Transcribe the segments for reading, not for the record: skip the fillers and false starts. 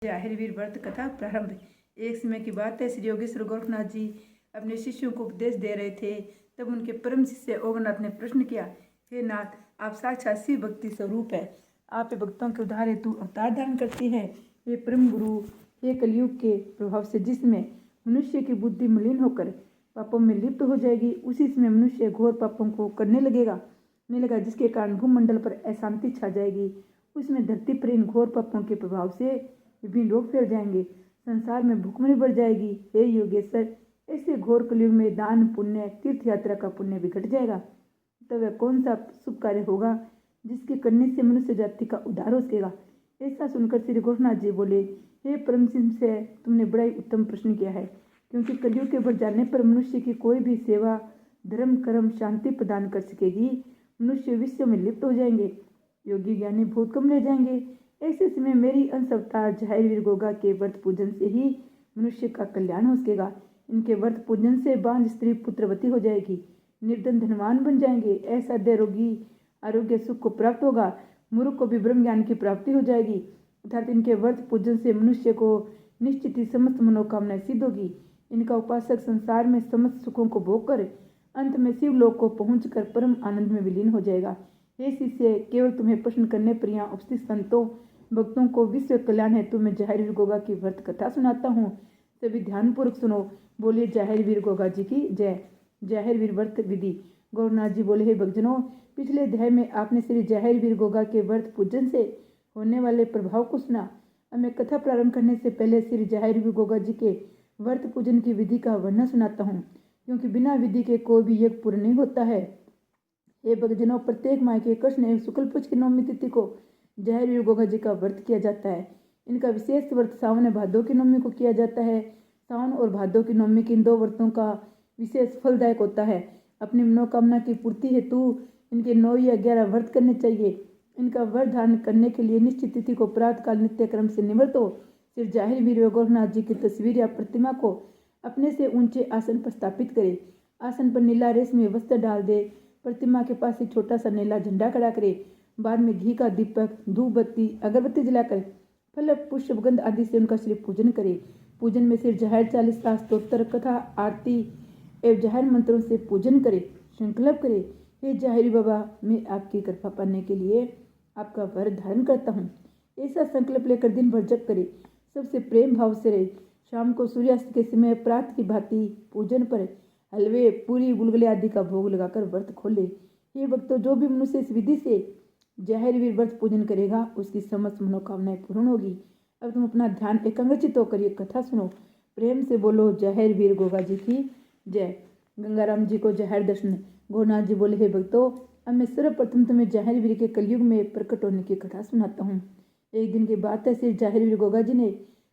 जाहिरवीर व्रत कथा प्रारंभ। एक समय की बात है, श्री योगेश्वर गोरखनाथ जी अपने शिष्यों को उपदेश दे रहे थे। तब उनके परम शिष्य ओगनाथ ने प्रश्न किया, हे नाथ, आप साक्षात शिव भक्ति स्वरूप है, आप भक्तों के उद्धार हेतु अवतार धारण करते हैं। हे परम गुरु, हे कलयुग के प्रभाव से जिसमें मनुष्य की बुद्धि मलिन होकर पापों में लिप्त हो जाएगी, उसी समय मनुष्य घोर पापों को करने लगेगा, जिसके कारण भूमंडल पर अशांति छा जाएगी। उसमें धरती पर इन घोर पापों के प्रभाव से विभिन्न रोग फैल जाएंगे, संसार में भूखमरी बढ़ जाएगी। हे योगेश्वर, ऐसे घोर कलयुग में दान पुण्य, तीर्थ यात्रा का पुण्य भी घट जाएगा। तब वह कौन सा शुभ कार्य होगा जिसके करने से मनुष्य जाति का उद्धार हो सकेगा। ऐसा सुनकर श्री गोरखनाथ जी बोले, हे परम शिष्य, तुमने बड़ा ही उत्तम प्रश्न किया है, क्योंकि कलयुग के बढ़ जाने पर मनुष्य की कोई भी सेवा धर्म कर्म शांति प्रदान कर सकेगी। मनुष्य विश्व में लिप्त हो जाएंगे, योगी ज्ञानी बहुत कम रह जाएंगे। ऐसे समय मेरी अंश अवतार जाहिरवीर गोगा के व्रत पूजन से ही मनुष्य का कल्याण हो सकेगा। इनके व्रत पूजन से बांझ स्त्री पुत्रवती हो जाएगी, निर्धन धनवान बन जाएंगे, असाध्य रोगी आरोग्य सुख को प्राप्त होगा, मूर्ख को भी ब्रह्म ज्ञान की प्राप्ति हो जाएगी। अर्थात इनके व्रत पूजन से मनुष्य को निश्चित ही समस्त मनोकामनाएं सिद्ध होगी। इनका उपासक संसार में समस्त सुखों को भोग कर अंत में शिवलोक को पहुंचकर परम आनंद में विलीन हो जाएगा। हे शिष्य, केवल तुम्हें प्रश्न करने पर यहाँ उपस्थित संतों भक्तों को विश्व कल्याण हेतु मैं जाहिरवीर गोगा की व्रत कथा सुनाता हूँ। सभी ध्यानपूर्वक सुनो। बोलिए जाहिरवीर गोगा जी की जय। जाहिरवीर व्रत विधि। गोरखनाथ जी बोले, हे भक्तजनों, पिछले अध्याय में आपने श्री जाहिरवीर गोगा के व्रत पूजन से होने वाले प्रभाव को सुना। अब मैं कथा प्रारंभ करने से पहले श्री जाहिरवीर गोगा जी के व्रत पूजन की विधि का वर्णन सुनाता हूँ, क्योंकि बिना विधि के कोई भी यज्ञ पूर्ण नहीं होता है। हे भक्तजनों, प्रत्येक माह के कृष्ण एवं शुक्ल पक्ष की नवमी तिथि को जाहिरवीर गोगा जी का व्रत किया जाता है। इनका विशेष व्रत सावन भादों की नवमी को किया जाता है। सावन और भादों की नवमी के इन दो व्रतों का विशेष फलदायक होता है। अपनी मनोकामना की पूर्ति हेतु इनके 9 या 11 व्रत करने चाहिए। इनका व्रत धारण करने के लिए निश्चित तिथि को प्रातःकाल नित्य क्रम से निवृत्त हो श्री जाहिरवीर गोरखनाथ जी की तस्वीर या प्रतिमा को अपने से ऊंचे आसन पर स्थापित करे। आसन पर नीला रेशमी वस्त्र डाल दे। प्रतिमा के पास एक छोटा सा नीला झंडा खड़ा करे। बाद में घी का दीपक, धूप बत्ती, अगरबत्ती जलाकर फल पुष्प गंध आदि से उनका श्री पूजन करे। पूजन में सिर जाहिर चालीसा स्तोत्र कथा आरती एवं जाहिर मंत्रों से पूजन करे। संकल्प करे, हे जाहिर बाबा, मैं आपकी कृपा पाने के लिए आपका व्रत धारण करता हूँ। ऐसा संकल्प लेकर दिन भर जप करे। सबसे प्रेम भाव से रहे। शाम को सूर्यास्त के समय प्रातः की भांति पूजन पर हलवे पूरी गुलगुले आदि का भोग लगाकर व्रत खोले। ये भक्तों, जो भी मनुष्य इस विधि से जाहिरवीर व्रत पूजन करेगा उसकी समस्त मनोकामनाएं पूर्ण होगी। अब तुम अपना ध्यान एकाग्रचित होकर ये कथा सुनो। प्रेम से बोलो जाहिरवीर गोगा जी की जय। गंगाराम जी को जाहिर दर्शन। गोरखनाथ जी बोले, हे भक्तों, अब मैं सर्वप्रथम तुम्हें जाहिरवीर के कलयुग में प्रकट होने की कथा सुनाता हूँ। एक दिन की बात है, श्री जाहिरवीर गोगा जी ने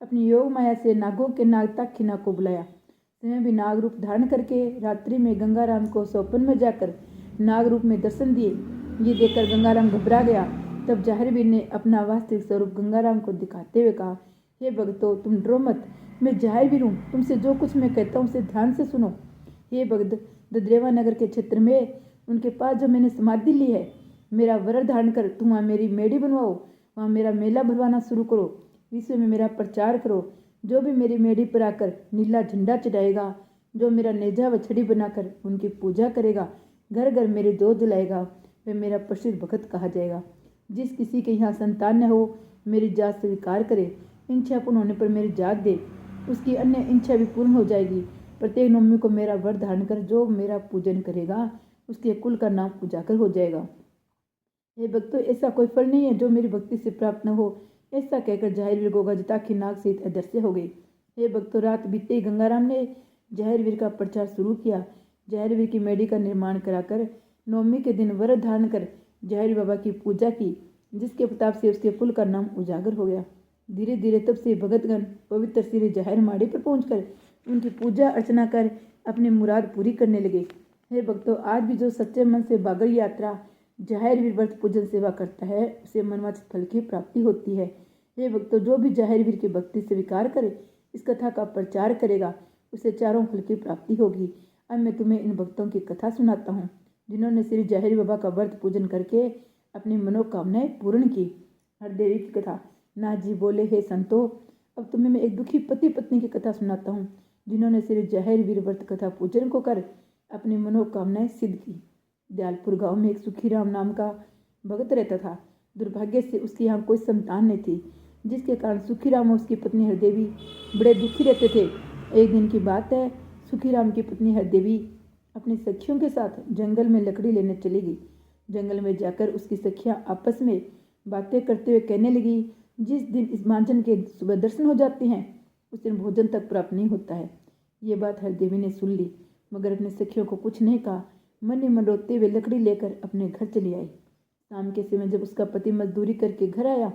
अपनी योग माया से नागों के नाग ताक्षिणा को बुलाया। स्वयं भी नाग रूप धारण करके रात्रि में गंगाराम को स्वप्न में जाकर नाग रूप में दर्शन दिए। ये देखकर गंगाराम घबरा गया। तब जाहिरवीर ने अपना वास्तविक स्वरूप गंगाराम को दिखाते हुए कहा, हे भक्तों, तुम डरो मत, मैं जाहिरवीर हूँ। तुमसे जो कुछ मैं कहता हूँ उसे ध्यान से सुनो। हे भक्त, ददरेवा नगर के क्षेत्र में उनके पास जो मैंने समाधि ली है, मेरा व्रत धारण कर तुम वहाँ मेरी मेढ़ी बनवाओ, वहाँ मेरा मेला भरवाना शुरू करो, विश्व में मेरा प्रचार करो। जो भी मेरी मेढ़ी पर आकर नीला झंडा चढ़ाएगा, जो मेरा नेजा व छड़ी बनाकर उनकी पूजा करेगा, घर घर मेरे जोत जलाएगा, वह मेरा प्रसिद्ध भक्त कहा जाएगा। जिस किसी के यहाँ संतान न हो, मेरी जात स्वीकार करे, इच्छा पूर्ण होने पर मेरी जात दे, उसकी अन्य इच्छा भी पूर्ण हो जाएगी। प्रत्येक नवमी को मेरा व्रत धारण कर जो मेरा पूजन करेगा उसके कुल का नाम उजागर हो जाएगा। हे भक्तों, ऐसा कोई फल नहीं है जो मेरी भक्ति से प्राप्त न हो। ऐसा कहकर जाहिरवीर गोगा जी ताक्षिनाग सहित अदृश्य हो गए। हे भक्तों, रात बीतते ही गंगाराम ने जाहिरवीर का प्रचार शुरू किया। जाहिरवीर की मेढ़ी का निर्माण कराकर नवमी के दिन व्रत धारण कर जाहिर बाबा की पूजा की, जिसके प्रताप से उसके कुल का नाम उजागर हो गया। धीरे धीरे तब से भगतगण पवित्र श्री जाहिर माड़ी पर पहुंचकर उनकी पूजा अर्चना कर अपनी मुराद पूरी करने लगे। हे भक्तों, आज भी जो सच्चे मन से बागर यात्रा जाहिरवीर व्रत पूजन सेवा करता है उसे मनवांछित फल की प्राप्ति होती है। हे भक्तों, जो भी जाहिरवीर की भक्ति स्वीकार करे, इस कथा का प्रचार करेगा, उसे चारों फल की प्राप्ति होगी। अब मैं तुम्हें इन भक्तों की कथा सुनाता हूँ जिन्होंने श्री जाहिर बाबा का व्रत पूजन करके अपनी मनोकामनाएं पूर्ण की। हरदेवी की कथा। नाथ जी बोले, हे संतो, अब तुम्हें मैं एक दुखी पति पत्नी की कथा सुनाता हूँ, जिन्होंने श्री जाहिर वीर व्रत कथा पूजन को कर अपनी मनोकामनाएं सिद्ध की। दयालपुर गांव में एक सुखीराम नाम का भगत रहता था। दुर्भाग्य से उसके यहाँ कोई संतान नहीं थी, जिसके कारण सुखीराम और उसकी पत्नी हरदेवी बड़े दुखी रहते थे। एक दिन की बात है, सुखीराम की पत्नी हरदेवी अपनी सखियों के साथ जंगल में लकड़ी लेने चली गई। जंगल में जाकर उसकी सखियां आपस में बातें करते हुए कहने लगी, जिस दिन इस मांझन के सुबह दर्शन हो जाते हैं, उस दिन भोजन तक प्राप्त नहीं होता है। ये बात हरदेवी ने सुन ली, मगर अपने सखियों को कुछ नहीं कहा। मन ही मन रोते हुए लकड़ी लेकर अपने घर चली आई। शाम के समय जब उसका पति मजदूरी करके घर आया,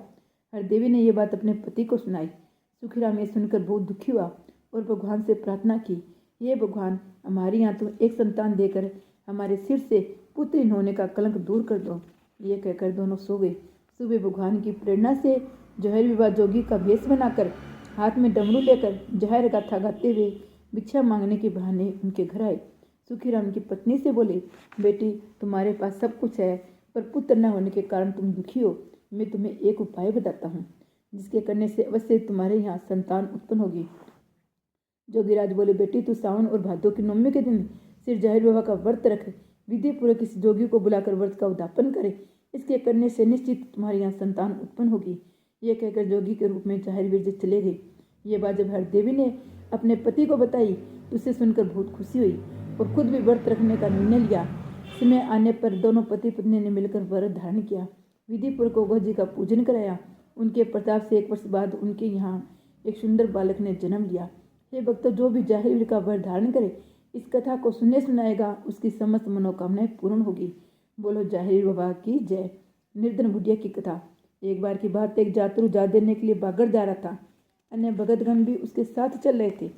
हरदेवी ने यह बात अपने पति को सुनाई। सुखीराम ये सुनकर बहुत दुखी हुआ और भगवान से प्रार्थना की, हे भगवान, हमारे यहाँ तुम एक संतान देकर हमारे सिर से पुत्रहीन होने का कलंक दूर कर दो। ये कहकर दोनों सो गए। सुबह भगवान की प्रेरणा से जहर विवाह जोगी का भेष बनाकर हाथ में डमरू लेकर जहर गाथा गाते हुए भिक्षा मांगने के बहाने उनके घर आए। सुखीराम की पत्नी से बोले, बेटी, तुम्हारे पास सब कुछ है, पर पुत्र न होने के कारण तुम दुखी हो। मैं तुम्हें एक उपाय बताता हूँ, जिसके करने से अवश्य तुम्हारे यहाँ संतान उत्पन्न होगी। जोगीराज बोले, बेटी, तू सावन और भादों की नवमी के दिन सिर जाहिर बाबा का व्रत रख, विधि पूर्वक किसी जोगी को बुलाकर व्रत का उद्यापन करे। इसके करने से निश्चित तुम्हारे यहाँ संतान उत्पन्न होगी। ये कहकर जोगी के रूप में जाहिर वीर जी चले गए। ये बात जब हरदेवी ने अपने पति को बताई तो उसे सुनकर बहुत खुशी हुई और खुद भी व्रत रखने का निर्णय लिया। समय आने पर दोनों पति पत्नी ने मिलकर व्रत धारण किया, विधि पूर्वक ओघ जी का पूजन कराया। उनके प्रताप से 1 वर्ष बाद उनके यहाँ एक सुंदर बालक ने जन्म लिया। हे भक्त, जो भी जाहिर वीर का व्रत धारण करे, इस कथा को सुनाएगा, उसकी समस्त मनोकामनाएं पूर्ण होगी। बोलो जाहिर बाबा की जय। निर्धन बुढ़िया की कथा। एक बार की बात, एक जातरू जा देने के लिए बागड़ जा रहा था। अन्य भगतगण भी उसके साथ चल रहे थे।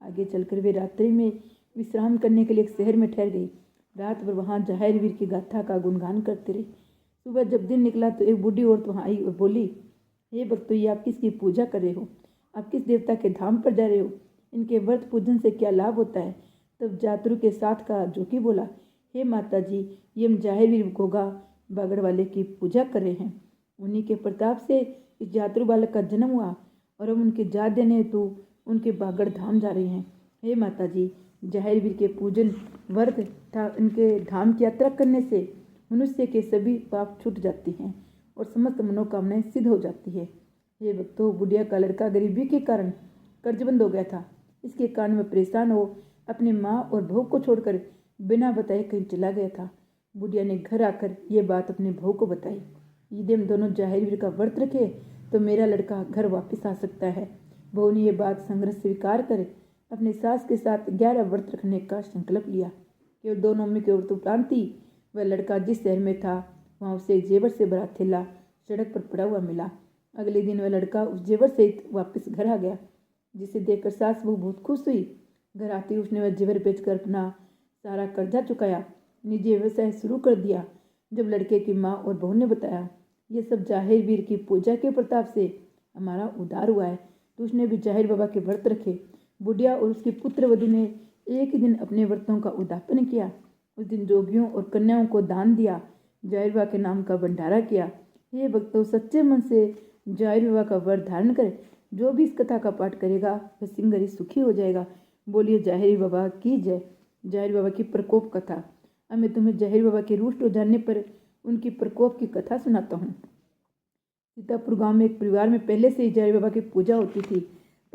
आगे चलकर वे रात्रि में विश्राम करने के लिए एक शहर में ठहर गई। रात भर वहाँ जाहिर वीर की गाथा का गुणगान करते रहे। सुबह जब दिन निकला तो एक बूढ़ी औरत वहाँ आई और बोली, हे भक्तों, ये आप किसकी पूजा कर रहे हो? आप किस देवता के धाम पर जा रहे हो? इनके व्रत पूजन से क्या लाभ होता है? तब जातरू के साथ का जोगी बोला, हे माता जी, ये हम जाहिर वीर गोगा बागड़ वाले की पूजा कर रहे हैं। उन्हीं के प्रताप से इस जातरू बालक का जन्म हुआ और हम उनके जा देने हेतु उनके बागड़ धाम जा रहे हैं। हे माता जी, जाहिर वीर के पूजन व्रत था, इनके धाम की यात्रा करने से मनुष्य के सभी पाप छूट जाते हैं और समस्त मनोकामनाएं सिद्ध हो जाती है। हे भक्तों, बुढ़िया का लड़का गरीबी के कारण कर्जबंद हो गया था। इसके कारण वह परेशान हो अपनी माँ और बहू को छोड़कर बिना बताए कहीं चला गया था। बुढ़िया ने घर आकर ये बात अपने बहू को बताई। यदि हम दोनों जाहिर वीर का व्रत रखे तो मेरा लड़का घर वापस आ सकता है। बहू ने यह बात संघर्ष स्वीकार कर अपनी सास के साथ 11 व्रत रखने का संकल्प लिया। केवल 2 नवमी के व्रत उपरांत ही वह लड़का जिस शहर में था वहाँ उसे एक जेवर से भरा थैला सड़क पर पड़ा हुआ मिला। अगले दिन वह लड़का उस जेवर सहित वापस घर आ गया, जिसे देखकर सास बहू बहुत खुश हुई। घर आते ही उसने वह जेवर बेचकर अपना सारा कर्जा चुकाया, निजी व्यवसाय शुरू कर दिया। जब लड़के की माँ और बहू ने बताया ये सब जाहिर वीर की पूजा के प्रताप से हमारा उद्धार हुआ है, तो उसने भी जाहिर बाबा के व्रत रखे। बुढ़िया और उसकी पुत्र वधू ने एक ही दिन अपने व्रतों का उद्यापन किया। उस दिन जोगियों और कन्याओं को दान दिया, जाहिर बाबा के नाम का भंडारा किया। हे भक्तों, सच्चे मन से जाहिर बाबा का व्रत धारण करे, जो भी इस कथा का पाठ करेगा वह सिंगरी सुखी हो जाएगा। बोलिए जाहिर बाबा की जय। जाहिर बाबा की प्रकोप कथा। अब मैं तुम्हें जाहिर बाबा के रुष्ट हो जाने पर उनकी प्रकोप की कथा सुनाता हूँ। सीतापुर गांव में एक परिवार में पहले से ही जाहिर बाबा की पूजा होती थी।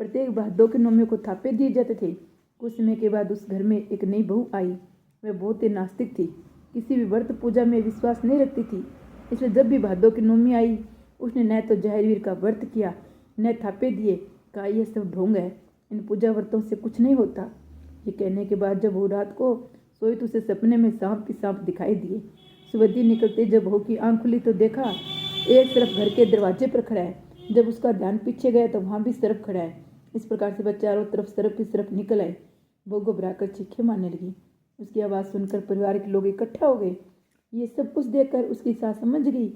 प्रत्येक भादों के नवमी को थापे दिए जाते थे। कुछ समय के बाद उस घर में एक नई बहू आई। वह बहुत ही नास्तिक थी, किसी भी व्रत पूजा में विश्वास नहीं रखती थी। इसलिए जब भी भादों की नवमी आई, उसने न तो जाहिर वीर का व्रत किया न थापे दिए। कहा, यह सब ढोंग है, इन पूजा व्रतों से कुछ नहीं होता। ये कहने के बाद जब वो रात को सोई तो उसे सपने में सांप की सांप दिखाई दिए। सुबह दिन निकलते जब बहू की आंख खुली तो देखा एक तरफ घर के दरवाजे पर खड़ा है। जब उसका ध्यान पीछे गया तो वहाँ भी सरफ खड़ा है। इस प्रकार से वह चारों तरफ सरफ की सरफ निकल आए। बहू घबराकर चीखें मारने लगी। उसकी आवाज़ सुनकर परिवार के लोग इकट्ठा हो गए। ये सब कुछ देखकर उसकी सास समझ गई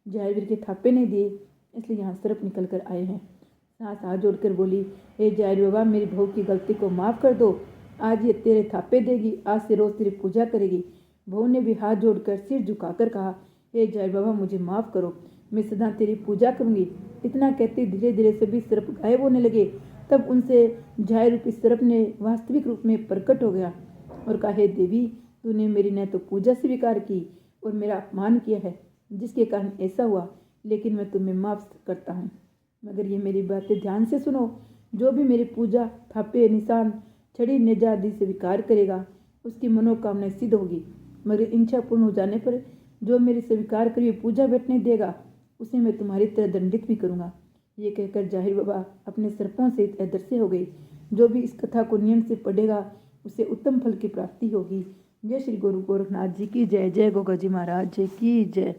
जाहिर वीर के थापे नहीं दिए, इसलिए यहाँ सरफ निकल कर आए हैं। सास हाथ जोड़कर बोली, हे जाहिर बाबा, मेरी बहू की गलती को माफ़ कर दो। आज ये तेरे थापे देगी, आज से रोज़ तेरी पूजा करेगी। बहू ने भी हाथ जोड़कर सिर झुकाकर कहा, हे जाहिर बाबा, मुझे माफ़ करो, मैं सदा तेरी पूजा करूंगी। इतना कहते धीरे धीरे सभी सर्प गायब होने लगे। तब उनसे झाय रूपी सर्प ने वास्तविक रूप में प्रकट हो गया और कहा, हे देवी, तूने मेरी न तो पूजा स्वीकार की और मेरा अपमान किया है, जिसके कारण ऐसा हुआ। लेकिन मैं तुम्हें माफ करता हूँ, मगर ये मेरी बातें ध्यान से सुनो। जो भी मेरी पूजा, थापे, निशान, छड़ी, नेजा आदि स्वीकार करेगा, उसकी मनोकामना सिद्ध होगी। मगर इच्छा पूर्ण हो जाने पर जो मेरी स्वीकार करी हुई पूजा बैठने देगा, उसे मैं तुम्हारी तरह दंडित भी करूँगा। ये कहकर जाहिर बाबा अपने सर्पों से अदृश्य हो गई। जो भी इस कथा को नियम से पढ़ेगा, उसे उत्तम फल की प्राप्ति होगी। जय श्री गुरु गोरखनाथ जी की जय। जय गोगा जी महाराज जी की जय।